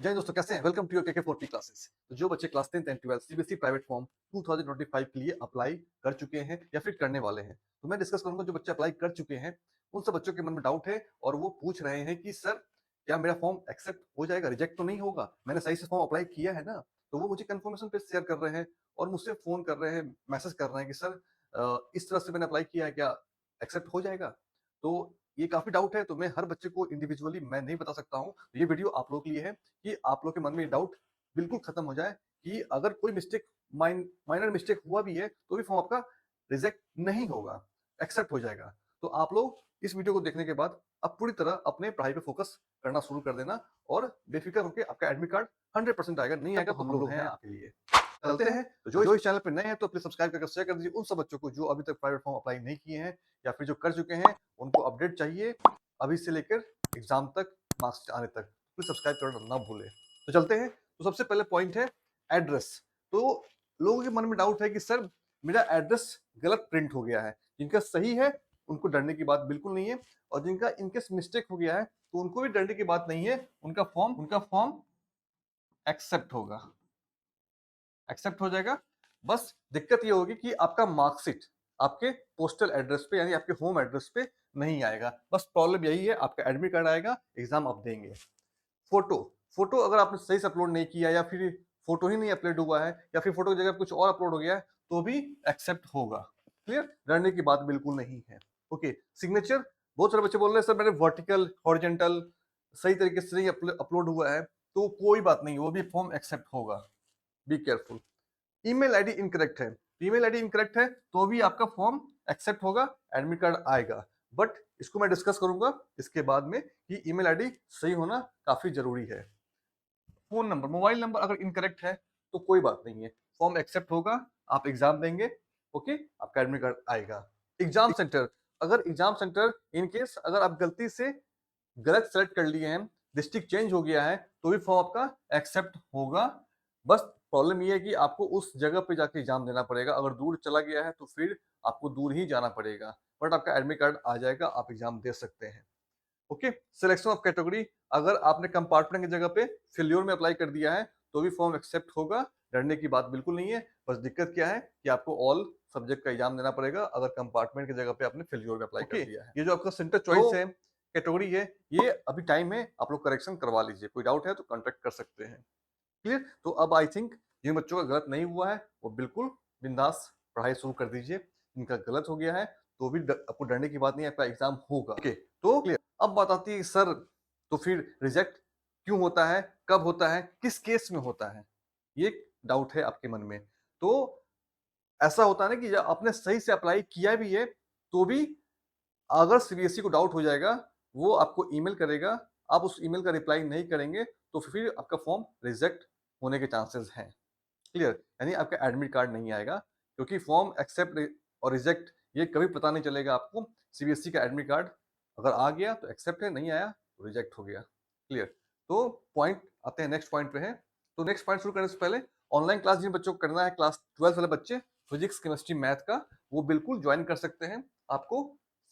जय दोस्तों, कैसे हैं? Welcome to your KK4P classes. तो जो बच्चे class 10th and 12th CBSE private form 2025 के लिए अप्लाई कर चुके हैं या फिर करने वाले हैं, तो मैं डिस्कस करूंगा जो बच्चे अप्लाई कर चुके हैं उन सब बच्चों के मन में डाउट है और वो पूछ रहे हैं कि सर क्या मेरा फॉर्म एक्सेप्ट हो जाएगा, रिजेक्ट तो नहीं होगा, मैंने सही से फॉर्म अप्लाई किया है ना। तो वो मुझे कंफर्मेशन पे शेयर कर रहे हैं और मुझसे फोन कर रहे हैं, मैसेज कर रहे हैं कि सर इस तरह से मैंने अप्लाई किया है, क्या एक्सेप्ट हो जाएगा। तो ये काफी डाउट है, तो मैं हर बच्चे को इंडिविजुअली मैं नहीं बता सकता हूँ। तो ये वीडियो आप लोगों के लिए है कि आप लोग के मन में डाउट बिल्कुल खत्म हो जाए कि अगर कोई मिस्टेक माइनर मिस्टेक हुआ भी है तो भी फॉर्म आपका रिजेक्ट नहीं होगा, एक्सेप्ट हो जाएगा। तो आप लोग इस वीडियो को देखने के बाद अब पूरी तरह अपने पढ़ाई पे फोकस करना शुरू कर देना और बेफिक्र होकर आपका एडमिट कार्ड 100% आएगा, नहीं आएगा तो हम लोग हैं आपके लिए। चलते हैं। तो जो इस चैनल पे नए हैं तो प्लीज सब्सक्राइब करके शेयर कर दीजिए उन सब बच्चों को जो अभी तक प्राइवेट फॉर्म अप्लाई नहीं किए हैं या फिर जो कर चुके हैं, उनको अपडेट चाहिए अभी से लेकर एग्जाम तक, मार्क्स आने तक। प्लीज सब्सक्राइब करना ना भूले। तो चलते हैं। तो सबसे पहले पॉइंट है एड्रेस। तो लोगों के मन में डाउट है कि सर मेरा एड्रेस गलत प्रिंट हो गया है। जिनका सही है उनको डरने की बात बिल्कुल नहीं है, और जिनका इनकेस मिस्टेक हो गया है तो उनको भी डरने की बात नहीं है। उनका फॉर्म एक्सेप्ट होगा, एक्सेप्ट हो जाएगा। बस दिक्कत ये होगी कि आपका मार्कशीट आपके पोस्टल एड्रेस पे यानी आपके होम एड्रेस पे नहीं आएगा। बस प्रॉब्लम यही है, आपका एडमिट कार्ड आएगा, एग्जाम आप देंगे। फोटो फोटो अगर आपने सही से अपलोड नहीं किया या फिर फोटो ही नहीं अपलोड हुआ है या फिर फोटो की जगह कुछ और अपलोड हो गया है तो भी एक्सेप्ट होगा। क्लियर, डरने की बात बिल्कुल नहीं है। Okay, signature. बहुत सारे बच्चे बोल रहे हैं सर मैंने वर्टिकल हॉरिजॉन्टल सही तरीके से नहीं अपलोड हुआ है, तो कोई बात नहीं, वो भी फॉर्म एक्सेप्ट होगा। Be careful. Email ID incorrect है, ईमेल आईडी इनकरेक्ट है तो भी आपका फॉर्म एक्सेप्ट होगा, एडमिट कार्ड आएगा। बट इसको मैं डिस्कस करूंगा इसके बाद में कि ईमेल आईडी सही होना काफी जरूरी है। फोन नंबर, मोबाइल नंबर अगर इनकरेक्ट है तो कोई बात नहीं है, फॉर्म एक्सेप्ट होगा, आप एग्जाम देंगे। ओके, आपका एडमिट कार्ड आएगा। एग्जाम सेंटर, अगर एग्जाम सेंटर इनकेस अगर आप गलती से गलत सेलेक्ट कर लिए हैं, डिस्ट्रिक्ट चेंज हो गया है तो भी फॉर्म आपका एक्सेप्ट होगा। बस प्रॉब्लम ये है कि आपको उस जगह पे जाके एग्जाम देना पड़ेगा, अगर दूर चला गया है तो फिर आपको दूर ही जाना पड़ेगा। बट आपका एडमिट कार्ड आ जाएगा, आप एग्जाम दे सकते हैं। ओके, सिलेक्शन ऑफ कैटेगरी, अगर आपने कंपार्टमेंट की जगह पे फेल्योर में अप्लाई कर दिया है तो भी फॉर्म एक्सेप्ट होगा, डरने की बात बिल्कुल नहीं है। बस दिक्कत क्या है कि आपको ऑल सब्जेक्ट का एग्जाम देना पड़ेगा अगर कंपार्टमेंट की जगह पे आपने फेल्योर में अप्लाई कर दिया है। ये जो आपका सेंटर चॉइस है, कैटेगरी है, ये अभी टाइम है, आप लोग करेक्शन करवा लीजिए। कोई डाउट है तो कॉन्टेक्ट कर सकते हैं। क्लियर, तो अब आई थिंक जिन बच्चों का गलत नहीं हुआ है वो बिल्कुल बिंदास पढ़ाई शुरू कर दीजिए। इनका गलत हो गया है तो भी आपको डरने की बात नहीं है, आपका एग्जाम होगा। ओके, तो क्लियर। अब बात आती है सर तो फिर रिजेक्ट क्यों होता है, कब होता है, किस केस में होता है, ये डाउट है आपके मन में। तो ऐसा होता है ना कि जब आपने सही से अप्लाई किया भी है तो भी अगर सीबीएसई को डाउट हो जाएगा, वो आपको ईमेल करेगा, आप उस ईमेल का रिप्लाई नहीं करेंगे तो फिर आपका फॉर्म रिजेक्ट होने के चांसेस हैं। क्लियर, यानी आपका एडमिट कार्ड नहीं आएगा, क्योंकि फॉर्म एक्सेप्ट और रिजेक्ट ये कभी पता नहीं चलेगा आपको। सीबीएसई का एडमिट कार्ड अगर आ गया तो एक्सेप्ट है, नहीं आया तो रिजेक्ट हो गया। क्लियर, तो पॉइंट आते हैं नेक्स्ट पॉइंट पे है। तो नेक्स्ट पॉइंट शुरू करने से पहले, ऑनलाइन क्लास जिन बच्चों को करना है, क्लास 12 वाले बच्चे, फिजिक्स केमिस्ट्री मैथ का, वो बिल्कुल ज्वाइन कर सकते हैं। आपको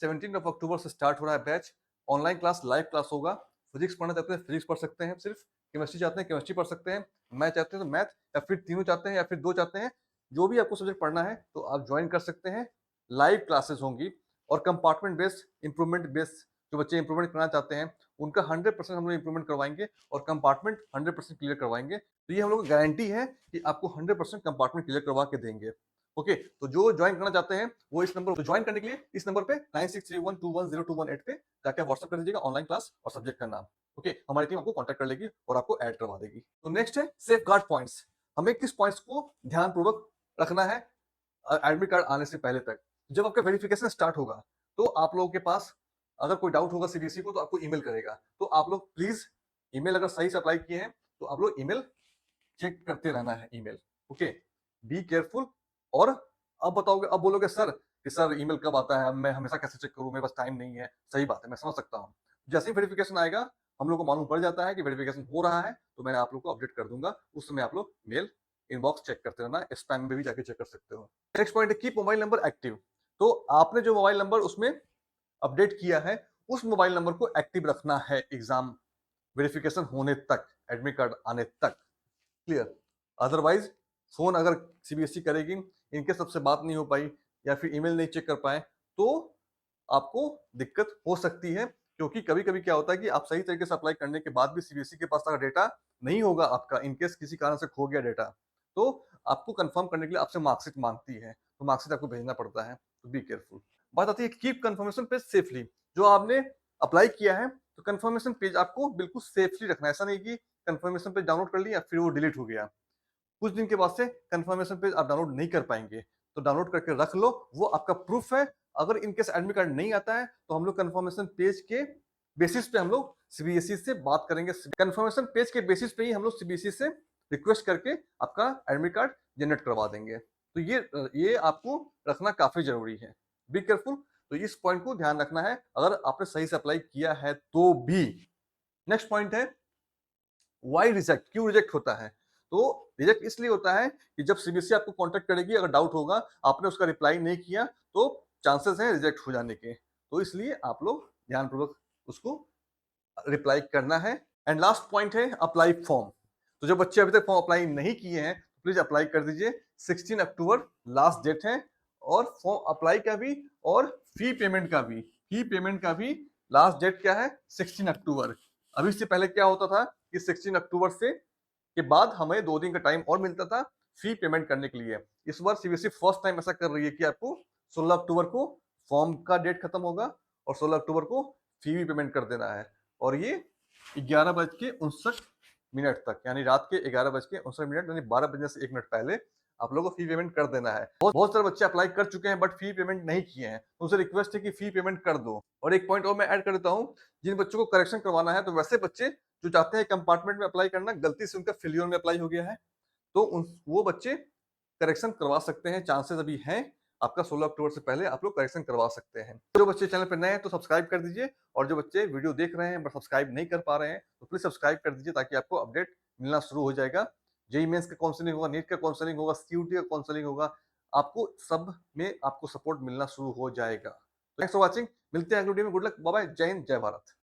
17 अक्टूबर से स्टार्ट हो रहा है batch. Online class, live class होगा। फिजिक्स पढ़ना चाहते हैं फिजिक्स पढ़ सकते हैं सिर्फ, केमिस्ट्री चाहते हैं केमिस्ट्री पढ़ सकते हैं, मैथ चाहते हैं तो मैथ, या फिर तीनों चाहते हैं या फिर दो चाहते हैं, जो भी आपको सब्जेक्ट पढ़ना है तो आप ज्वाइन कर सकते हैं। लाइव क्लासेस होंगी और कंपार्टमेंट बेस्ड इंप्रूवमेंट बेस्ड, जो बच्चे इंप्रूवमेंट करना चाहते हैं उनका 100% हम लोग इंप्रूवमेंट करवाएंगे और कंपार्टमेंट 100% क्लियर करवाएंगे। तो ये हम लोग गारंटी है कि आपको 100% कंपार्टमेंट क्लियर करवा के देंगे। ओके, तो जो ज्वाइन करना चाहते हैं वो इस नंबर, तो ज्वाइन करने के लिए इस नंबर पे 9631210218 पे जाके व्हाट्सएप कर दीजिएगा ऑनलाइन क्लास और सब्जेक्ट का नाम। ओके, हमारी टीम आपको कांटेक्ट कर लेगी और आपको ऐड करवा देगी। तो नेक्स्ट है सेफ गार्ड पॉइंट्स। हमें किस पॉइंट्स को ध्यान पूर्वक रखना है एडमिट कार्ड आने से पहले तक। जब आपका वेरिफिकेशन स्टार्ट होगा तो आप लोगों के पास अगर कोई डाउट होगा सीबीएसई को तो आपको ईमेल करेगा, तो आप लोग प्लीज ईमेल अगर सही से अप्लाई किए हैं तो आप लोग ईमेल चेक करते रहना है ईमेल। Okay, be careful. और अब बताओगे, अब बोलोगे सर कि सर ईमेल कब आता है, मैं हमेशा कैसे चेक करूं, मेरे पास टाइम नहीं है। सही बात है, मैं समझ सकता हूं। जैसे ही वेरिफिकेशन आएगा हम लोग को मालूम पड़ जाता है कि वेरिफिकेशन हो रहा है तो मैंने आप लोग को अपडेट कर दूंगा। उस समय आप लोग मेल इनबॉक्स चेक करते रहना, स्पैम में भी जाके चेक कर सकते हो। नेक्स्ट पॉइंट है कीप मोबाइल नंबर एक्टिव। तो आपने जो मोबाइल नंबर उसमें अपडेट किया है उस मोबाइल नंबर को एक्टिव रखना है एग्जाम वेरिफिकेशन होने तक। एडमिट कार्ड आने तक। क्लियर? अदरवाइज फोन अगर सीबीएसई करेगी, इनके सबसे बात नहीं हो पाई या फिर ईमेल नहीं चेक कर पाए, तो आपको दिक्कत हो सकती है, क्योंकि कभी कभी क्या होता है कि आप सही तरीके से अप्लाई करने के बाद भी सीबीएसई के पास अगर डेटा नहीं होगा आपका, इनकेस किसी कारण से खो गया डेटा, तो आपको कंफर्म करने के लिए आपसे मार्कशीट मांगती है, तो मार्कशीट आपको भेजना पड़ता है, तो बी केयरफुल। बात आती है कीप कंफर्मेशन पेज सेफली। जो आपने अप्लाई किया है, तो कंफर्मेशन पेज आपको बिल्कुल सेफली रखना है। ऐसा नहीं कि कंफर्मेशन पेज डाउनलोड कर लिया फिर वो डिलीट हो गया, कुछ दिन के बाद से कंफर्मेशन पेज आप डाउनलोड नहीं कर पाएंगे, तो डाउनलोड करके रख लो, वो आपका प्रूफ है। अगर इनकेस एडमिट कार्ड नहीं आता है, तो हम लोग कंफर्मेशन पेज के बेसिस पे हम लोग सीबीएसई से बात करेंगे। कंफर्मेशन पेज के बेसिस पे ही हम लोग सीबीएसई से रिक्वेस्ट करके आपका एडमिट कार्ड जनरेट करवा देंगे। तो ये आपको रखना काफी जरूरी है, बी केयरफुल। तो इस पॉइंट को ध्यान रखना है अगर आपने सही से अप्लाई किया है तो भी। नेक्स्ट पॉइंट है वाई रिजेक्ट, क्यों रिजेक्ट होता है? तो रिजेक्ट इसलिए होता है कि जब सीबीएसई आपको कांटेक्ट करेगी, अगर डाउट होगा, आपने उसका रिप्लाई नहीं किया, तो चांसेस हैं रिजेक्ट हो जाने के। तो इसलिए आप लोग ध्यानपूर्वक उसको रिप्लाई करना है। एंड लास्ट पॉइंट है अप्लाई फॉर्म। तो जो बच्चे अभी तक फॉर्म अप्लाई नहीं किए हैं, प्लीज अप्लाई कर दीजिए। 16 अक्टूबर लास्ट डेट है, और फॉर्म अप्लाई का भी और फी पेमेंट का भी। फी पेमेंट का भी लास्ट डेट क्या है? 16 अक्टूबर। अभी से पहले क्या होता था कि 16 अक्टूबर से के बाद हमें 2 दिन का टाइम और मिलता था फी पेमेंट करने के लिए। इस बार सीबीएसई फर्स्ट टाइम ऐसा कर रही है कि आपको 16 अक्टूबर को फॉर्म का डेट खत्म होगा और 16 अक्टूबर को फी भी पेमेंट कर देना है। और ये 11:59 तक, यानी रात के 11:59, यानी 12 बजने से 1 मिनट पहले आप लोगों को फी पेमेंट कर देना है। बहुत सारे बच्चे अप्लाई कर चुके हैं बट फी पेमेंट नहीं किए हैं, तो उनसे रिक्वेस्ट है कि फी पेमेंट कर दो। और एक पॉइंट और मैं ऐड कर देता हूँ, जिन बच्चों को करेक्शन करवाना है, तो वैसे बच्चे जो चाहते हैं कंपार्टमेंट में अप्लाई करना, गलती से उनका फेल्योर में अप्लाई हो गया है, तो वो बच्चे करेक्शन करवा सकते हैं, चांसेस अभी हैं। आपका 16 अक्टूबर से पहले आप लोग करेक्शन करवा सकते हैं। जो बच्चे चैनल पर नए हैं तो सब्सक्राइब कर दीजिए, और जो बच्चे वीडियो देख रहे हैं बट सब्सक्राइब नहीं कर पा रहे हैं, तो प्लीज सब्सक्राइब कर दीजिए, ताकि आपको अपडेट मिलना शुरू हो जाएगा। जेईई मेंस का काउंसलिंग होगा, नीट का काउंसलिंग होगा, सीयूटी का काउंसलिंग होगा, आपको सब में आपको सपोर्ट मिलना शुरू हो जाएगा। थैंक्स फॉर वॉचिंग, मिलते हैं अगली वीडियो में। गुड लक, बाय बाय, जय हिंद, जय भारत।